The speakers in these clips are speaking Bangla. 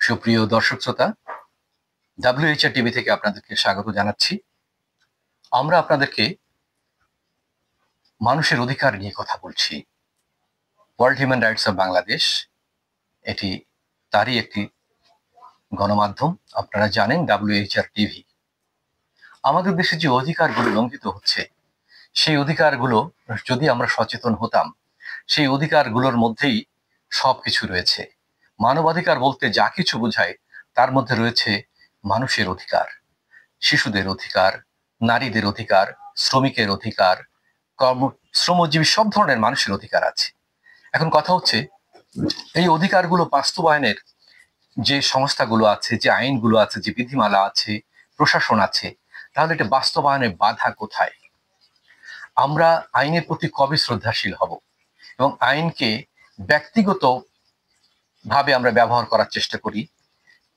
সুপ্রিয় দর্শক শ্রোতা, WHR টিভি থেকে আপনাদেরকে স্বাগত জানাচ্ছি। আমরা আপনাদেরকে মানুষের অধিকার নিয়ে কথা বলছি। World human rights of Bangladesh এটি তারই একটি গণমাধ্যম। আপনারা জানেন WHR টিভি। আমাদের দেশে যে অধিকারগুলো লঙ্ঘিত হচ্ছে, সেই অধিকারগুলো যদি আমরা সচেতন হতাম, সেই অধিকারগুলোর মধ্যেই সবকিছু রয়েছে। মানবাধিকার বলতে যা কিছু বোঝায় তার মধ্যে রয়েছে মানুষের অধিকার, শিশুদের অধিকার, নারীদের অধিকার, শ্রমিকের অধিকার, শ্রমজীবী সব ধরনের মানুষের অধিকার আছে। এখন কথা হচ্ছে, এই অধিকারগুলো বাস্তবায়নের যে সংস্থাগুলো আছে, যে আইনগুলো আছে, যে বিধিমালা আছে, প্রশাসন আছে, তাহলে এটা বাস্তবায়নের বাধা কোথায়? আমরা আইনের প্রতি কবে শ্রদ্ধাশীল হব এবং আইনকে ব্যক্তিগত ভাবে আমরা ব্যবহার করার চেষ্টা করি,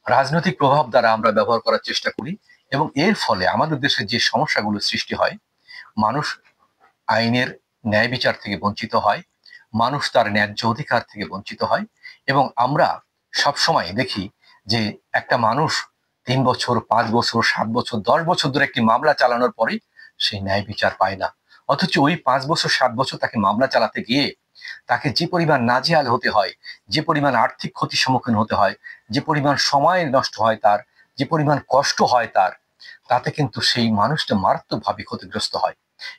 রাজনৈতিক প্রভাব দ্বারা আমরা ব্যবহার করার চেষ্টা করি, এবং এর ফলে আমাদের দেশে যে সমস্যাগুলো সৃষ্টি হয়, মানুষ আইনের ন্যায় বিচার থেকে বঞ্চিত হয়, মানুষ তার ন্যায্য অধিকার থেকে বঞ্চিত হয়, এবং আমরা সবসময় দেখি যে একটা মানুষ 3 বছর, 5 বছর, 7 বছর, 10 বছর ধরে একটি মামলা চালানোর পরে সেই ন্যায় বিচার পায় না। অথচ ওই 5 বছর, 7 বছর তাকে মামলা চালাতে গিয়ে তাকে যে পরিমাণ নাজেহাল হতে হয়, যে পরিমাণ আর্থিক ক্ষতির সম্মুখীন হতে হয়, যে পরিমাণ সময় নষ্ট হয় তার, যে পরিমাণ কষ্ট হয় তার, তাতে কিন্তু সেই মানুষটা মারাত্মকভাবে ক্ষতিগ্রস্ত হয়।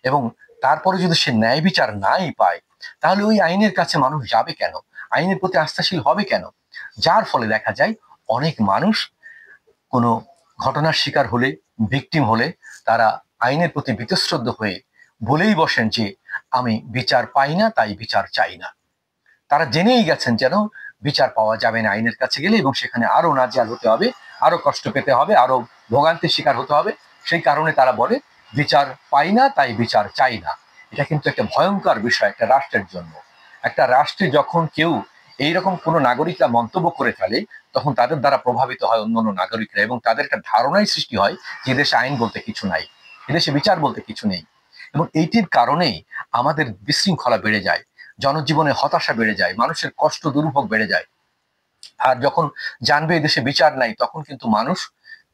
এবং তারপরে যদি সে ন্যায় বিচার নাই পায়, তাহলে ওই আইনের কাছে মানুষ যাবে কেন? আইনের প্রতি আস্থাশীল হবে কেন? যার ফলে দেখা যায় অনেক মানুষ কোনো ঘটনার শিকার হলে, ভিকটিম হলে, তারা আইনের প্রতি বীতশ্রদ্ধ হয়ে বলেই বসেন যে আমি বিচার পাই না, তাই বিচার চাই না। তারা জেনেই গেছেন যেন বিচার পাওয়া যাবে না আইনের কাছে গেলে, এবং সেখানে আরো নাজেহাল হতে হবে, আরো কষ্ট পেতে হবে, আরো ভোগান্তির শিকার হতে হবে। সেই কারণে তারা বলে বিচার পাই না, তাই বিচার চাই না। এটা কিন্তু একটা ভয়ঙ্কর বিষয় একটা রাষ্ট্রের জন্য। একটা রাষ্ট্রে যখন কেউ এইরকম কোনো নাগরিকরা মন্তব্য করে ফেলে, তখন তাদের দ্বারা প্রভাবিত হয় অন্যান্য নাগরিকরা, এবং তাদের একটা ধারণাই সৃষ্টি হয় যে দেশে আইন বলতে কিছু নাই, এদেশে বিচার বলতে কিছু নেই। এবং এইটির কারণেই আমাদের বিশৃঙ্খলা বেড়ে যায়, জনজীবনে হতাশা বেড়ে যায়, মানুষের কষ্ট দুর্ভোগ বেড়ে যায়। আর যখন জানবে এদেশে বিচার নাই, তখন কিন্তু মানুষ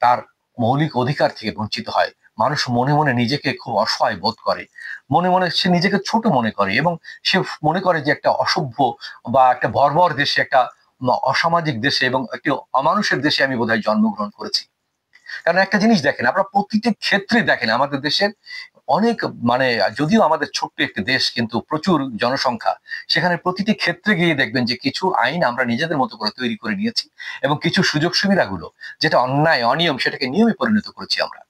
তার মৌলিক অধিকার থেকে বঞ্চিত হয়। মানুষ মনে মনে নিজেকে খুব অসহায় বোধ করে, মনে মনে সে নিজেকে ছোট মনে করে, এবং সে মনে করে যে একটা অসভ্য বা একটা বর্বর দেশে, একটা অসামাজিক দেশে এবং একটি অমানুষের দেশে আমি বোধহয় জন্মগ্রহণ করেছি। কারণ একটা জিনিস দেখেন, আপনারা প্রতিটি ক্ষেত্রে দেখেন আমাদের দেশের অনেক, মানে যদিও আমাদের ছোট্ট একটি দেশ, কিন্তু প্রচুর জনসংখ্যা, সেখানে প্রতিটি ক্ষেত্রে গিয়ে দেখবেন যে কিছু আইন আমরা নিজেদের মতো করে তৈরি করে নিয়েছি, এবং কিছু সুযোগ সুবিধাগুলো যেটা অন্যায়, অনিয়ম, সেটাকে নিয়মে পরিণত করেছি আমরা।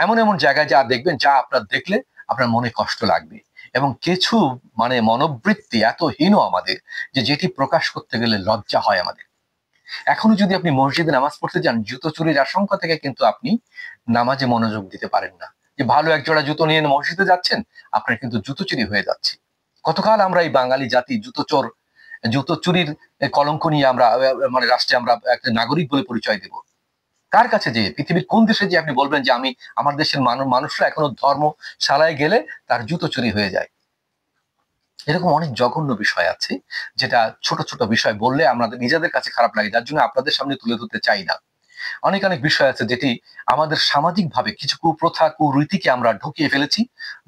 এমন এমন জায়গায় যা দেখবেন, যা আপনার দেখলে আপনার মনে কষ্ট লাগবে, এবং কিছু মানে মনোবৃত্তি এত হীন আমাদের যে যেটি প্রকাশ করতে গেলে লজ্জা হয় আমাদের। এখনো যদি আপনি মসজিদে নামাজ পড়তে যান, জুতো চুরির আশঙ্কা থেকে কিন্তু আপনি নামাজে মনোযোগ দিতে পারেন না। যে ভালো এক জোড়া জুতো নিয়ে মসজিদে যাচ্ছেন, আপনার কিন্তু জুতো চুরি হয়ে যাচ্ছে। কতকাল আমরা এই বাঙালি জাতি জুতো চোর, জুতো চুরির কলঙ্ক নিয়ে আমরা মানে রাষ্ট্রে আমরা একটা নাগরিক বলে পরিচয় দেব? কার কাছে, যে পৃথিবীর কোন দেশে যে আপনি বলবেন যে আমি, আমার দেশের মানুষরা এখনো ধর্মশালায় গেলে তার জুতো চুরি হয়ে যায়? এরকম অনেক জঘন্য বিষয় আছে, যেটা ছোট ছোট বিষয় বললে আমাদের নিজেদের কাছে খারাপ লাগে, যার জন্য আপনাদের সামনে তুলে ধরতে চাই না। অনেক অনেক বিষয় আছে যেটি আমাদের সামাজিক ভাবে কিছু কুপ্রথা, কুরীতিকে আমরা ঢুকিয়ে ফেলেছি,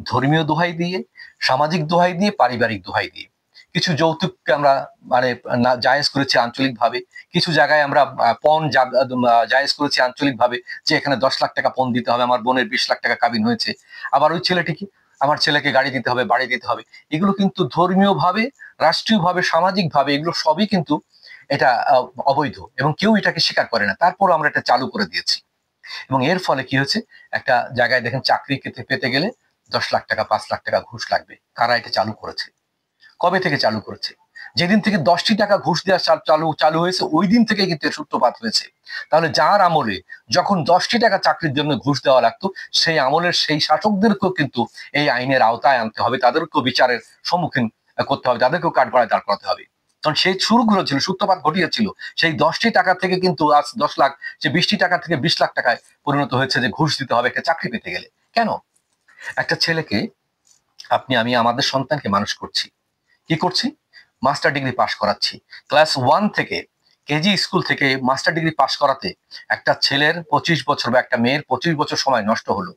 ধর্মীয় দোহাই দিয়ে, সামাজিক দোহাই দিয়ে, পারিবারিক দোহাই দিয়ে। কিছু যৌতুককে আমরা মানে জায়েজ করেছি আঞ্চলিক ভাবে, কিছু জায়গায় আমরা পণ জায়েজ করেছি আঞ্চলিক ভাবে, যে এখানে 10 লাখ টাকা পণ দিতে হবে, আমার বোনের 20 লাখ টাকা কাবিন হয়েছে, আবার ওই ছেলেটিকে, আমার ছেলেকে গাড়ি দিতে হবে, বাড়ি দিতে হবে। এগুলো কিন্তু ধর্মীয় ভাবে, রাষ্ট্রীয় ভাবে, সামাজিক ভাবে এগুলো সবই কিন্তু এটা অবৈধ, এবং কেউ এটাকে স্বীকার করে না। তারপর আমরা এটা চালু করে দিয়েছি, এবং এর ফলে কি হচ্ছে, একটা জায়গায় দেখেন চাকরি পেতে গেলে 10 লাখ টাকা, 5 লাখ টাকা ঘুষ লাগবে। কারা এটা চালু করেছে? কবে থেকে চালু করেছে? যেদিন থেকে 10টি টাকা ঘুষ দেওয়া চালু চালু হয়েছে, ওই দিন থেকে কিন্তু এর সূত্রপাত হয়েছে। তাহলে যার আমলে যখন 10টি টাকা চাকরির জন্য ঘুষ দেওয়া লাগতো, সেই আমলের সেই শাসকদেরকেও কিন্তু এই আইনের আওতায় আনতে হবে, তাদেরকেও বিচারের সম্মুখীন করতে হবে, তাদেরকেও কাঠগড়ায় দাঁড় করাতে হবে। কারণ সেই শুরু করেছিল, সূত্রপাত ঘটিয়েছিল সেই 10টি টাকা থেকে, কিন্তু আজ 10 লাখ, যে 20টি টাকা থেকে 20 লাখ টাকায় পরিণত হয়েছে, যে ঘুষ দিতে হবে একটা চাকরি পেতে গেলে। কেন? একটা ছেলেকে আপনি, আমি আমাদের সন্তানকে মানুষ করছি, কি করছি? মাস্টার ডিগ্রি পাশ করাচ্ছি, ক্লাস 1 থেকে কেজি স্কুল থেকে মাস্টার ডিগ্রি পাশ করাতে একটা ছেলের 25 বছর বা একটা মেয়ের 25 বছর সময় নষ্ট হলো।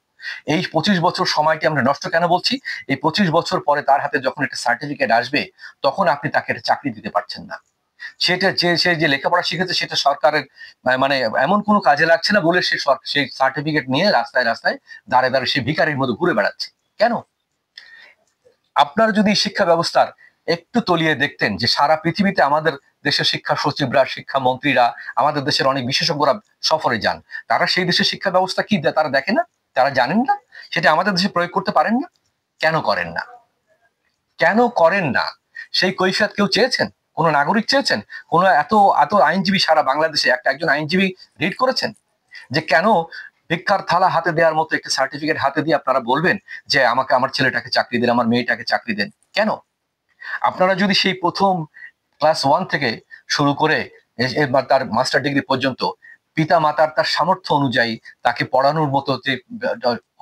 এই 25 বছর সময়টি আমরা নষ্ট কেন বলছি? এই 25 বছর পরে তার হাতে যখন একটা সার্টিফিকেট আসবে, তখন আপনি তাকে একটা চাকরি দিতে পারছেন না। সে যে লেখাপড়া শিখেছে সেটা সরকারের মানে এমন কোনো কাজে লাগছে না বলে সেই সার্টিফিকেট নিয়ে রাস্তায় রাস্তায় দাঁড়ে দাঁড়ে সে ভিখারির মতো ঘুরে বেড়াচ্ছে। কেন? আপনারা যদি শিক্ষা ব্যবস্থার একটু তলিয়ে দেখতেন যে সারা পৃথিবীতে আমাদের দেশের শিক্ষা সচিবরা, শিক্ষা মন্ত্রীরা, আমাদের দেশের অনেক বিশেষজ্ঞরা সফরে যান, তারা সেই দেশের শিক্ষা ব্যবস্থা কি তারা দেখে না? তারা জানেন না? সেটা আমাদের দেশে প্রয়োগ করতে পারেন না? কেন করেন না? কেন করেন না? সেই কৈফিয়ত কেউ চেয়েছেন? কোন নাগরিক চেয়েছেন? কোন এত এত আইনজীবী সারা বাংলাদেশে একজন আইনজীবী রিড করেছেন যে কেন ভিক্ষার থালা হাতে দেওয়ার মতো একটা সার্টিফিকেট হাতে দিয়ে আপনারা বলবেন যে আমাকে আমার ছেলেটাকে চাকরি দেন, আমার মেয়েটাকে চাকরি দেন? কেন? আপনারা যদি সেই প্রথম ক্লাস 1 থেকে শুরু করে তার মাস্টার ডিগ্রি পর্যন্ত পিতা মাতার তার সামর্থ্য অনুযায়ী তাকে পড়ানোর মতো যে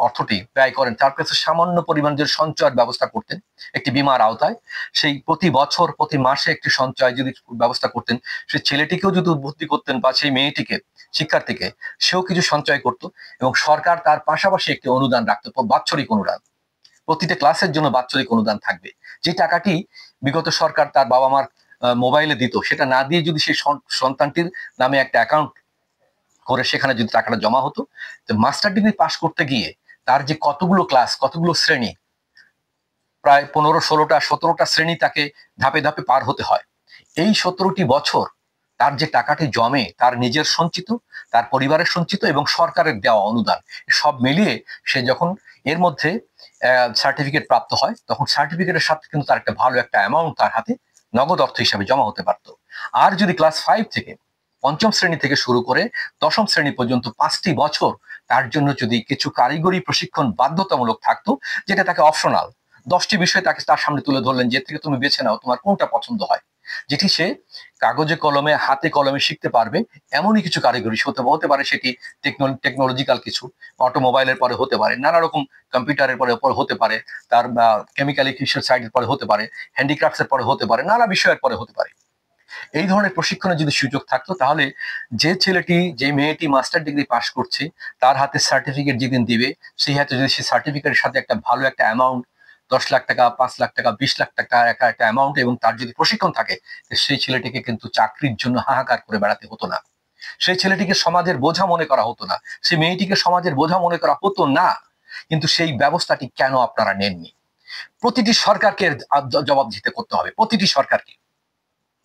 অর্থটি ব্যয় করেন, তার কাছে সামান্য পরিমাণ যে সঞ্চয়ের ব্যবস্থা করতেন একটি বীমার আওতায়, সেই প্রতি বছর প্রতি মাসে একটি সঞ্চয় যদি ব্যবস্থা করতেন, সেই ছেলেটিকেও যদি উদ্বুদ্ধি করতেন বা সেই মেয়েটিকে শিক্ষার্থীকে সেও কিছু সঞ্চয় করত, এবং সরকার তার পাশাপাশি একটি অনুদান রাখতো, বাৎসরিক অনুদান। প্রতিটা ক্লাসের জন্য বাৎসরিক অনুদান থাকবে। যে টাকাটি বিগত সরকার তার বাবা মার মোবাইলে দিত, সেটা না দিয়ে যদি সেই সন্তানটির নামে একটা অ্যাকাউন্ট করে সেখানে যদি টাকাটা জমা হতো, তো মাস্টার ডিগ্রি পাশ করতে গিয়ে তার যে কতগুলো ক্লাস, কতগুলো শ্রেণী, প্রায় 15, 16টা, 17টা শ্রেণী তাকে ধাপে ধাপে পার হতে হয়। এই 17টি বছর তার যে টাকাটি জমে, তার নিজের সঞ্চিত, তার পরিবারের সঞ্চিত এবং সরকারের দেওয়া অনুদান, সব মিলিয়ে সে যখন এর মধ্যে সার্টিফিকেট প্রাপ্ত হয়, তখন সার্টিফিকেটের সাথে কিন্তু তার একটা ভালো একটা অ্যামাউন্ট তার হাতে নগদ অর্থ হিসাবে জমা হতে পারত। আর যদি ক্লাস 5 থেকে, পঞ্চম শ্রেণী থেকে শুরু করে দশম শ্রেণী পর্যন্ত 5টি বছর তার জন্য যদি কিছু কারিগরি প্রশিক্ষণ বাধ্যতামূলক থাকতো, যেটা তাকে অপশনাল, 10টি বিষয় তাকে তার সামনে তুলে ধরলেন, যে থেকে তুমি বেছে নাও তোমার কোনটা পছন্দ হয়, যেটি সে কাগজে কলমে হাতে কলমে শিখতে পারবে। এমনই কিছু কারিগরি হতে পারে, সেটি টেকনোলজিক্যাল কিছু, অটোমোবাইলের পরে হতে পারে, নানা রকম কম্পিউটারের পরে হতে পারে, তার কেমিক্যাল কিসের সাইডের পরে হতে পারে, হ্যান্ডিক্রাফটস এর পরে হতে পারে, নানা বিষয়ের পরে হতে পারে। এই ধরনের প্রশিক্ষণের যদি সুযোগ থাকতো, তাহলে যে ছেলেটি, যে মেয়েটি মাস্টার ডিগ্রি পাশ করছে, তার হাতে সার্টিফিকেট যেদিন দিবে, সেই হাতে যদি সেই সার্টিফিকেটের সাথে একটা ভালো একটা অ্যামাউন্ট, 10 লাখ টাকা, 5 লাখ টাকা, 20 লাখ টাকা একটা অ্যামাউন্ট, এবং তার যদি প্রশিক্ষণ থাকে, সেই ছেলেটিকে কিন্তু চাকরির জন্য হাহাকার করে বেড়াতে হতো না। সেই ছেলেটিকে সমাজের বোঝা মনে করা হতো না, সেই মেয়েটিকে সমাজের বোঝা মনে করা হতো না। কিন্তু সেই ব্যবস্থাটি কেন আপনারা নেননি? প্রতিটি সরকারকে জবাব দিতে করতে হবে, প্রতিটি সরকারকে।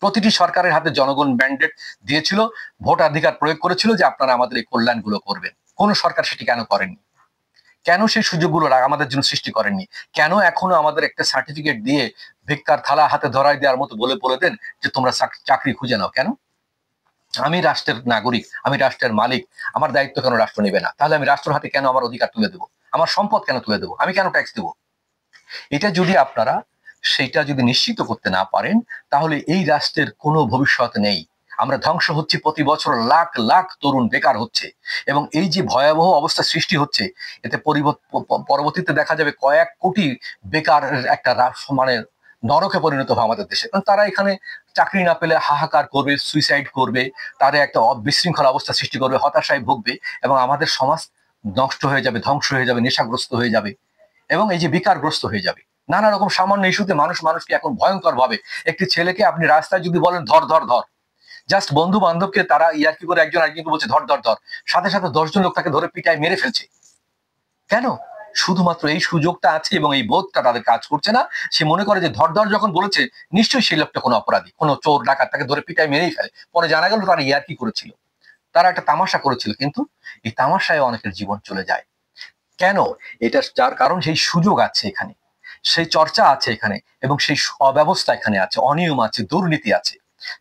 প্রতিটি সরকারের হাতে জনগণ ম্যান্ডেট দিয়েছিল, ভোটাধিকার প্রয়োগ করেছিল যে আপনারা আমাদের এই কল্যাণগুলো করবেন। কোন সরকার সেটি কেন করেননি? কেন সেই সুযোগগুলো আমাদের জন্য সৃষ্টি করেননি? কেন এখনো আমাদের একটা সার্টিফিকেট দিয়ে ভিক্ষার থালা হাতে ধরাই দেওয়ার মতো বলে দেন যে তোমরা চাকরি খুঁজে নাও? কেন? আমি রাষ্ট্রের নাগরিক, আমি রাষ্ট্রের মালিক, আমার দায়িত্ব কেন রাষ্ট্র নেবে না? তাহলে আমি রাষ্ট্রের হাতে কেন আমার অধিকার তুলে দেবো? আমার সম্পদ কেন তুলে দেবো? আমি কেন ট্যাক্স দেবো? এটা যদি আপনারা সেইটা যদি নিশ্চিত করতে না পারেন, তাহলে এই রাষ্ট্রের কোনো ভবিষ্যৎ নেই। আমরা ধ্বংস হচ্ছি, প্রতি বছর লাখ লাখ তরুণ বেকার হচ্ছে, এবং এই যে ভয়াবহ অবস্থা সৃষ্টি হচ্ছে, এতে পরবর্তীতে দেখা যাবে কয়েক কোটি বেকার একটা মানে নরকে পরিণত হবে আমাদের দেশে। কারণ তারা এখানে চাকরি না পেলে হাহাকার করবে, সুইসাইড করবে, তারা একটা বিশৃঙ্খল অবস্থা সৃষ্টি করবে, হতাশায় ভুগবে, এবং আমাদের সমাজ নষ্ট হয়ে যাবে, ধ্বংস হয়ে যাবে, নেশাগ্রস্ত হয়ে যাবে, এবং এই যে বেকারগ্রস্ত হয়ে যাবে। নানা রকম সামান্য ইস্যুতে মানুষকে এখন ভয়ঙ্কর ভাবে, একটি ছেলেকে আপনি রাস্তায় যদি বলেন ধর ধর ধর, জাস্ট বন্ধু বান্ধবকে তারা ইয়ার্কি করে একজন আরেকজনকে বলছে ধর ধর ধর, সাথে সাথে 10 জন লোক তাকে ধরে পিটায় মেরে ফেলছে। কেন? শুধুমাত্র এই সুযোগটা আছে এবং এই বোধটা তাদের কাজ করছে না। সে মনে করে যে ধর ধর যখন বলেছে, নিশ্চয়ই সেই লোকটা কোনো অপরাধী, কোনো চোর ডাকাত, তাকে ধরে পিটায় মেরেই ফেলে। পরে জানা গেল তারা ইয়ার্কি করেছিল, তারা একটা তামাশা করেছিল, কিন্তু এই তামাশায় অনেকের জীবন চলে যায়। কেন? এটা যার কারণ সেই সুযোগ আছে এখানে, সেই চর্চা আছে এখানে, এবং সেই অব্যবস্থা এখানে আছে, অনিয়ম আছে, দুর্নীতি আছে।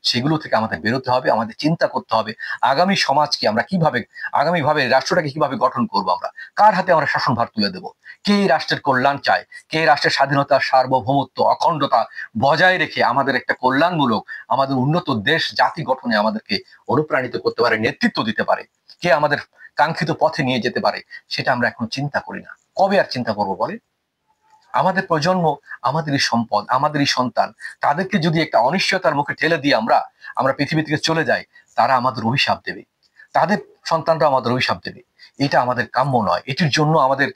সেগুলো থেকে আমাদের বেরোতে হবে, আমাদের চিন্তা করতে হবে আগামী সমাজকে আমরা কিভাবে, আগামীভাবে রাষ্ট্রটাকে কিভাবে গঠন করব, আমরা কার হাতে আমরা শাসনভার তুলে দেব, কে এই রাষ্ট্রের কল্যাণ চায়, কে রাষ্ট্রের স্বাধীনতা, সার্বভৌমত্ব, অখণ্ডতা বজায় রেখে আমাদের একটা কল্যাণমূলক, আমাদের উন্নত দেশ জাতি গঠনে আমাদেরকে অনুপ্রাণিত করতে পারে, নেতৃত্ব দিতে পারে, কে আমাদের কাঙ্ক্ষিত পথে নিয়ে যেতে পারে, সেটা আমরা এখন চিন্তা করি না। কবে আর চিন্তা করবো বলে? আমাদের প্রজন্ম, আমাদেরই সম্পদ, আমাদেরই সন্তান। তাদেরকে যদি একটা অনিশ্চয়তার মুখে ঠেলে দিয়ে আমরা পৃথিবী থেকে চলে যাই, তারা আমাদের অভিশাপ দেবে, তাদের সন্তানরা আমাদের অভিশাপ দেবে। এটা আমাদের কাম্য নয়। এটির জন্য আমাদের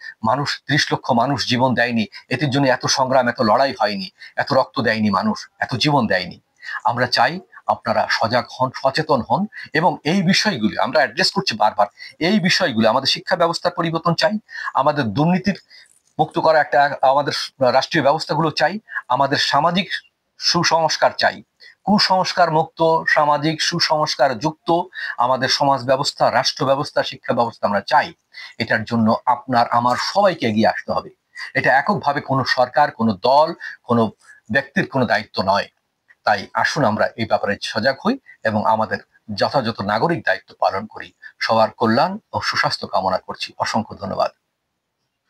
30 লক্ষ মানুষ জীবন দেয়নি, এটির জন্য এত সংগ্রাম, এত লড়াই হয়নি, এত রক্ত দেয়নি মানুষ, এত জীবন দেয়নি। আমরা চাই আপনারা সজাগ হন, সচেতন হন, এবং এই বিষয়গুলি আমরা অ্যাড্রেস করছি বারবার। এই বিষয়গুলি, আমাদের শিক্ষা ব্যবস্থার পরিবর্তন চাই, আমাদের দুর্নীতির মুক্ত করা একটা আমাদের রাষ্ট্রীয় ব্যবস্থাগুলো চাই, আমাদের সামাজিক সুসংস্কার চাই, কুসংস্কার মুক্ত, সামাজিক সুসংস্কার যুক্ত আমাদের সমাজ ব্যবস্থা, রাষ্ট্র ব্যবস্থা, শিক্ষা ব্যবস্থা আমরা চাই। এটার জন্য আপনার আমার সবাইকে এগিয়ে আসতে হবে। এটা এককভাবে কোনো সরকার, কোনো দল, কোনো ব্যক্তির কোনো দায়িত্ব নয়। তাই আসুন আমরা এই ব্যাপারে সজাগ হই এবং আমাদের যথাযথ নাগরিক দায়িত্ব পালন করি। সবার কল্যাণ ও সুস্বাস্থ্য কামনা করছি। অসংখ্য ধন্যবাদ।